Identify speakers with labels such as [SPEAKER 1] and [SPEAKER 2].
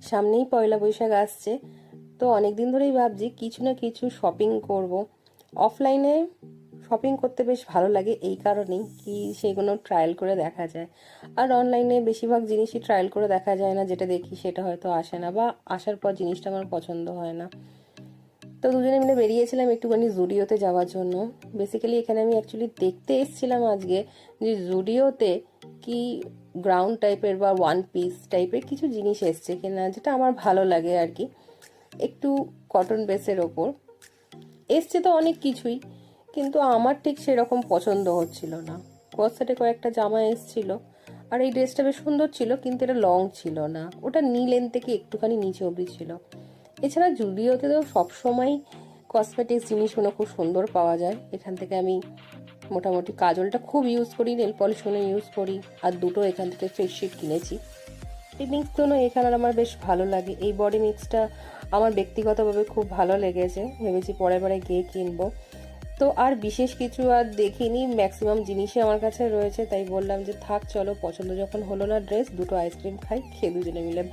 [SPEAKER 1] সামনেই পয়লা বৈশাখ আসছে, তো অনেক দিন ধরেই ভাবছি কিছু না কিছু শপিং করব। অফলাইনে শপিং করতে বেশ ভালো লাগে এই কারণেই কি সেগুলো ট্রায়াল করে দেখা যায়। আর অনলাইনে বেশিরভাগ জিনিসই ট্রায়াল করে দেখা যায় না, যেটা দেখি সেটা হয়তো আসে না, বা আসার পর জিনিসটা আমার পছন্দ হয় না। তো দুজনে মিলে বেরিয়েছিলাম একটুখানি জুডিওতে যাওয়ার জন্য। বেসিক্যালি এখানে আমি অ্যাকচুয়ালি দেখতে এসেছিলাম আজকে যে জুডিওতে কি গ্রাউন্ড টাইপের বা ওয়ান পিস টাইপের কিছু জিনিস এসছে কিনা, যেটা আমার ভালো লাগে আর কি, একটু কটন বেসের ওপর। এসছে তো অনেক কিছুই, কিন্তু আমার ঠিক সেরকম পছন্দ হচ্ছিল না। কসেটে কয়েকটা জামা এসছিল, আর এই ড্রেসটা বেশ সুন্দর ছিল, কিন্তু এটা লং ছিল না, ওটা নি লেন থেকে একটুখানি নিচে অবধি ছিল। এছাড়া জুডিওতে তো সবসময় কসমেটিক্স জিনিসগুলো খুব সুন্দর পাওয়া যায়। এখান থেকে আমি মোটামুটি কাজলটা খুব ইউজ করি, নেল পলিশগুলো ইউজ করি, আর দুটো এখান থেকে ফেস শিট কিনেছি। এই মিক্সগুলো এখানে আমার বেশ ভালো লাগে। এই বডি মিক্সটা আমার ব্যক্তিগতভাবে খুব ভালো লেগেছে, ভেবেছি পরে পরে গিয়ে কিনবো। তো আর বিশেষ কিছু আর দেখিনি, ম্যাক্সিমাম জিনিসই আমার কাছে রয়েছে, তাই বললাম যে থাক চলো, পছন্দ যখন হলো না ড্রেস, দুটো আইসক্রিম খাই, খেয়ে দুজনে মিলে